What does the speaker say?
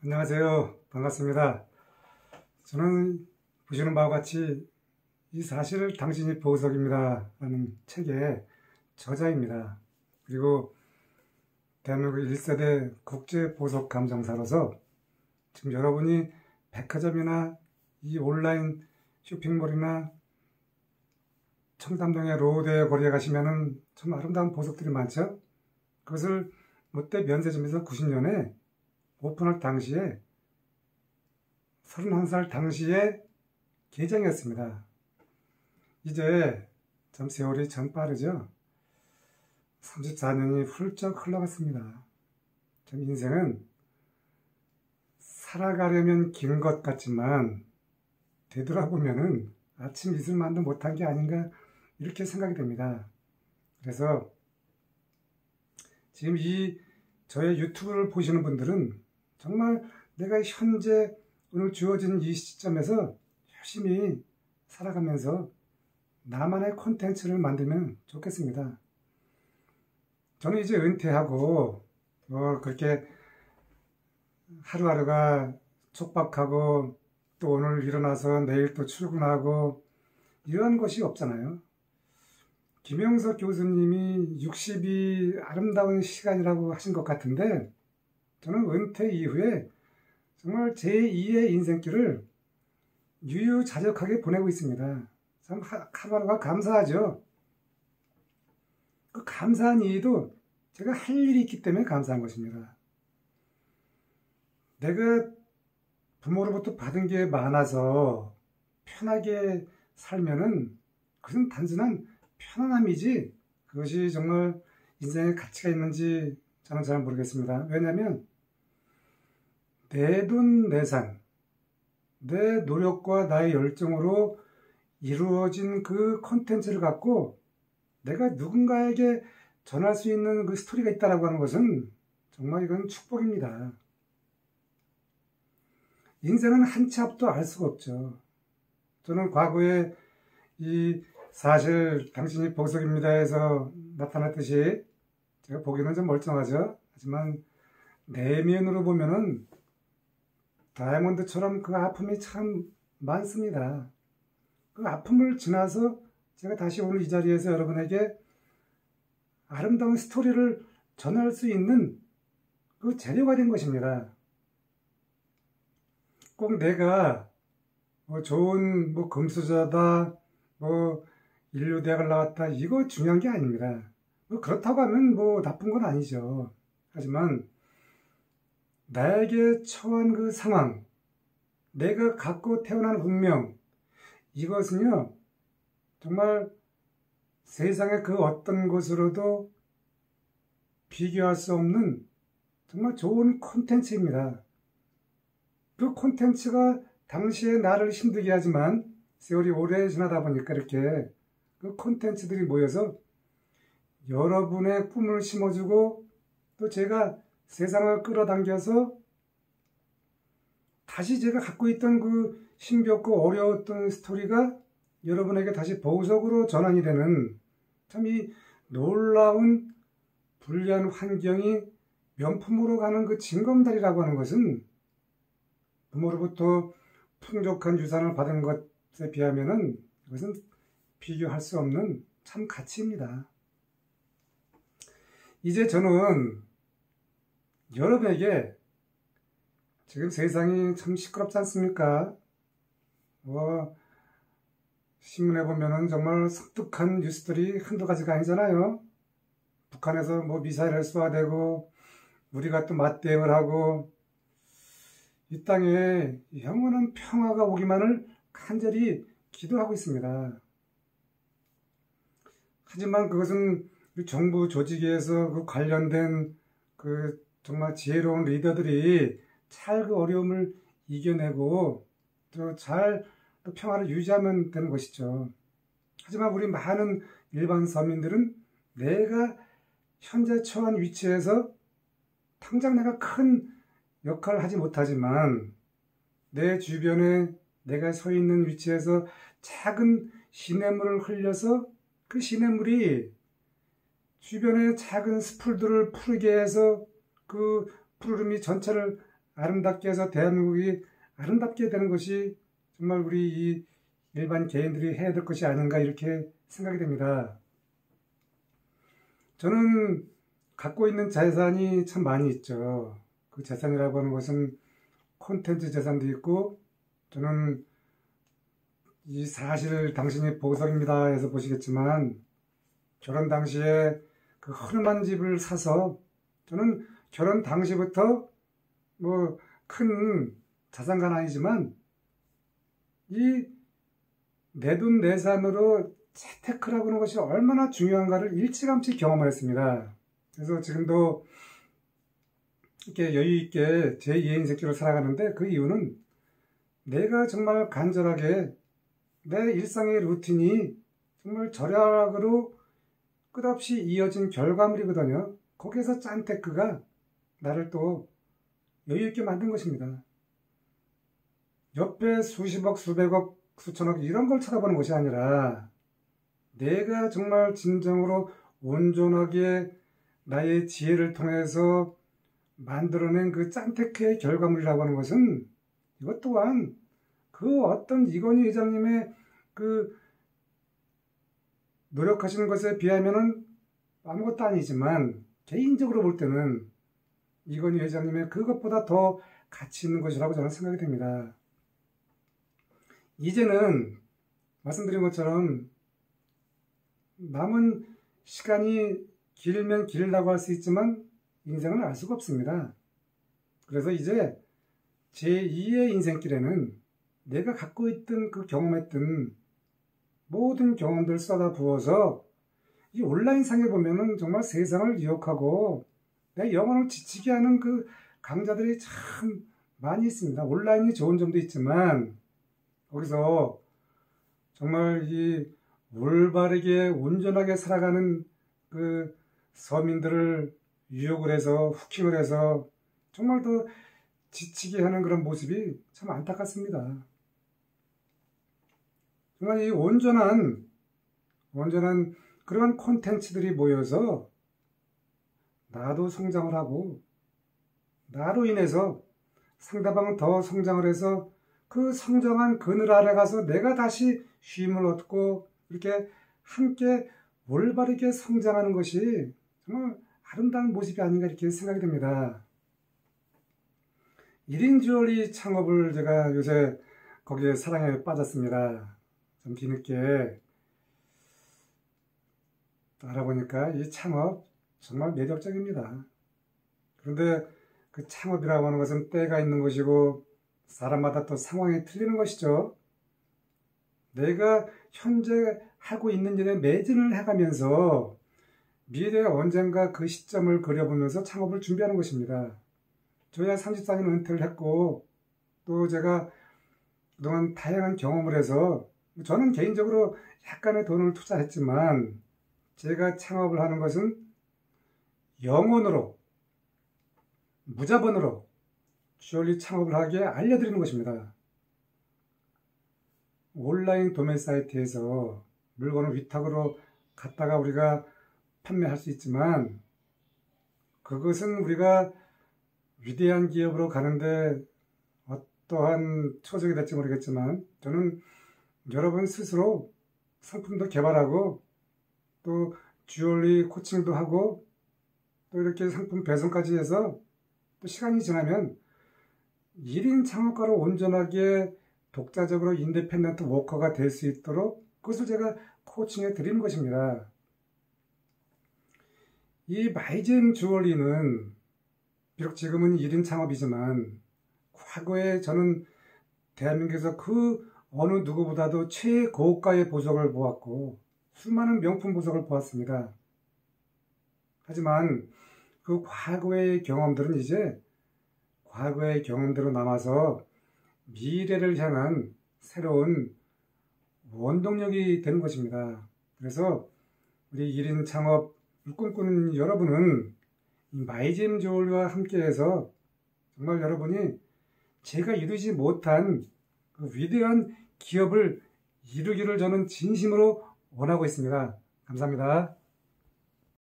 안녕하세요. 반갑습니다. 저는 보시는 바와 같이 이 사실 당신이 보석입니다 라는 책의 저자입니다. 그리고 대한민국 1세대 국제 보석 감정사로서 지금 여러분이 백화점이나 이 온라인 쇼핑몰이나 청담동의 로드의 거리에 가시면은 참 아름다운 보석들이 많죠. 그것을 롯데 면세점에서 90년에 오픈할 당시에 31살 당시에 계정이었습니다. 이제 참 세월이 참 빠르죠. 34년이 훌쩍 흘러갔습니다. 참 인생은 살아가려면 긴 것 같지만 되돌아보면은 아침 이슬만도 못한 게 아닌가 이렇게 생각이 됩니다. 그래서 지금 이 저의 유튜브를 보시는 분들은 정말 내가 현재 오늘 주어진 이 시점에서 열심히 살아가면서 나만의 콘텐츠를 만들면 좋겠습니다. 저는 이제 은퇴하고 그렇게 하루하루가 촉박하고 또 오늘 일어나서 내일 또 출근하고 이런 것이 없잖아요. 김영석 교수님이 60이 아름다운 시간이라고 하신 것 같은데 저는 은퇴 이후에 정말 제2의 인생길을 유유자적하게 보내고 있습니다. 참 하루하루가 감사하죠. 그 감사한 이유도 제가 할 일이 있기 때문에 감사한 것입니다. 내가 부모로부터 받은 게 많아서 편하게 살면은 그것은 단순한 편안함이지 그것이 정말 인생에 가치가 있는지 저는 잘 모르겠습니다. 왜냐하면 내 돈 내산, 내 노력과 나의 열정으로 이루어진 그 콘텐츠를 갖고 내가 누군가에게 전할 수 있는 그 스토리가 있다라고 하는 것은 정말 이건 축복입니다. 인생은 한 치 앞도 알 수가 없죠. 저는 과거에 이 사실 당신이 보석입니다 해서 나타났듯이 제가 보기에는 좀 멀쩡하죠. 하지만 내면으로 보면은 다이아몬드처럼 그 아픔이 참 많습니다. 그 아픔을 지나서 제가 다시 오늘 이 자리에서 여러분에게 아름다운 스토리를 전할 수 있는 그 재료가 된 것입니다. 꼭 내가 좋은 금수저다, 인류대학을 나왔다, 이거 중요한 게 아닙니다. 그렇다고 하면 나쁜 건 아니죠. 하지만 나에게 처한 그 상황, 내가 갖고 태어난 운명, 이것은요 정말 세상의 그 어떤 것으로도 비교할 수 없는 정말 좋은 콘텐츠입니다. 그 콘텐츠가 당시에 나를 힘들게 하지만 세월이 오래 지나다 보니까 이렇게 그 콘텐츠들이 모여서 여러분의 꿈을 심어주고 또 제가 세상을 끌어당겨서 다시 제가 갖고 있던 그 힘겹고 어려웠던 스토리가 여러분에게 다시 보석으로 전환이 되는 참 이 놀라운 불리한 환경이 명품으로 가는 그 징검다리라고 하는 것은 부모로부터 풍족한 유산을 받은 것에 비하면은 이것은 비교할 수 없는 참 가치입니다. 이제 저는 여러분에게 지금 세상이 참 시끄럽지 않습니까? 신문에 보면은 정말 섬뜩한 뉴스들이 한두 가지가 아니잖아요. 북한에서 미사일을 쏘아대고 우리가 또 맞대응을 하고 이 땅에 영원한 평화가 오기만을 간절히 기도하고 있습니다. 하지만 그것은 정부 조직에서 그 관련된 그 정말 지혜로운 리더들이 잘 그 어려움을 이겨내고 또 잘 평화를 유지하면 되는 것이죠. 하지만 우리 많은 일반 서민들은 내가 현재 처한 위치에서 당장 내가 큰 역할을 하지 못하지만 내 주변에 내가 서 있는 위치에서 작은 시냇물을 흘려서 그 시냇물이 주변의 작은 스풀들을 푸르게 해서 그 푸르름이 전체를 아름답게 해서 대한민국이 아름답게 되는 것이 정말 우리 이 일반 개인들이 해야 될 것이 아닌가 이렇게 생각이 됩니다. 저는 갖고 있는 재산이 참 많이 있죠. 그 재산이라고 하는 것은 콘텐츠 재산도 있고, 저는 이 사실 당신이 보석입니다 해서 보시겠지만, 결혼 당시에 그 허름한 집을 사서 저는 결혼 당시부터 뭐 큰 자산가는 아니지만 이 내돈내산으로 재테크라고 하는 것이 얼마나 중요한가를 일찌감치 경험하였습니다. 그래서 지금도 이렇게 여유 있게 제 2의 인생길을 살아가는데, 그 이유는 내가 정말 간절하게 내 일상의 루틴이 정말 절약으로 끝없이 이어진 결과물이거든요. 거기에서 짠 테크가 나를 또 여유 있게 만든 것입니다. 옆에 수십억, 수백억, 수천억 이런 걸 쳐다보는 것이 아니라 내가 정말 진정으로 온전하게 나의 지혜를 통해서 만들어낸 그 짠테크의 결과물이라고 하는 것은, 이것 또한 그 어떤 이건희 회장님의 그 노력하시는 것에 비하면은 아무것도 아니지만, 개인적으로 볼 때는 이건희 회장님의 그것보다 더 가치 있는 것이라고 저는 생각이 됩니다. 이제는 말씀드린 것처럼 남은 시간이 길면 길다고 할 수 있지만 인생은 알 수가 없습니다. 그래서 이제 제2의 인생길에는 내가 갖고 있던 그 경험했던 모든 경험들을 쏟아 부어서, 이 온라인상에 보면은 정말 세상을 유혹하고 내 영혼을 지치게 하는 그 강좌들이 참 많이 있습니다. 온라인이 좋은 점도 있지만 거기서 정말 이 올바르게 온전하게 살아가는 그 서민들을 유혹을 해서 후킹을 해서 정말 더 지치게 하는 그런 모습이 참 안타깝습니다. 정말 이 온전한 그런 콘텐츠들이 모여서 나도 성장을 하고 나로 인해서 상대방은 더 성장을 해서 그 성장한 그늘 아래 가서 내가 다시 쉼을 얻고 이렇게 함께 올바르게 성장하는 것이 정말 아름다운 모습이 아닌가 이렇게 생각이 됩니다. 1인 주얼리 창업을 제가 요새 거기에 사랑에 빠졌습니다. 좀 뒤늦게 알아보니까 이 창업 정말 매력적입니다. 그런데 그 창업이라고 하는 것은 때가 있는 것이고 사람마다 또 상황이 틀리는 것이죠. 내가 현재 하고 있는 일에 매진을 해가면서 미래에 언젠가 그 시점을 그려보면서 창업을 준비하는 것입니다. 저야 34년 은퇴를 했고 또 제가 그동안 다양한 경험을 해서 저는 개인적으로 약간의 돈을 투자했지만 제가 창업을 하는 것은 영원으로 무자본으로 주얼리 창업을 하게 알려드리는 것입니다. 온라인 도매 사이트에서 물건을 위탁으로 갖다가 우리가 판매할 수 있지만 그것은 우리가 위대한 기업으로 가는데 어떠한 초석이 될지 모르겠지만 저는 여러분 스스로 상품도 개발하고 또 주얼리 코칭도 하고 또 이렇게 상품 배송까지 해서 또 시간이 지나면 1인 창업가로 온전하게 독자적으로 인디펜던트 워커가 될 수 있도록 그것을 제가 코칭해 드리는 것입니다. 이 마이잼 주얼리는 비록 지금은 1인 창업이지만 과거에 저는 대한민국에서 그 어느 누구보다도 최고가의 보석을 보았고 수많은 명품 보석을 보았습니다. 하지만 그 과거의 경험들은 이제 과거의 경험대로 남아서 미래를 향한 새로운 원동력이 되는 것입니다. 그래서 우리 1인 창업을 꿈꾸는 여러분은 마이잼 주얼리와 함께해서 정말 여러분이 제가 이루지 못한 그 위대한 기업을 이루기를 저는 진심으로 원하고 있습니다. 감사합니다.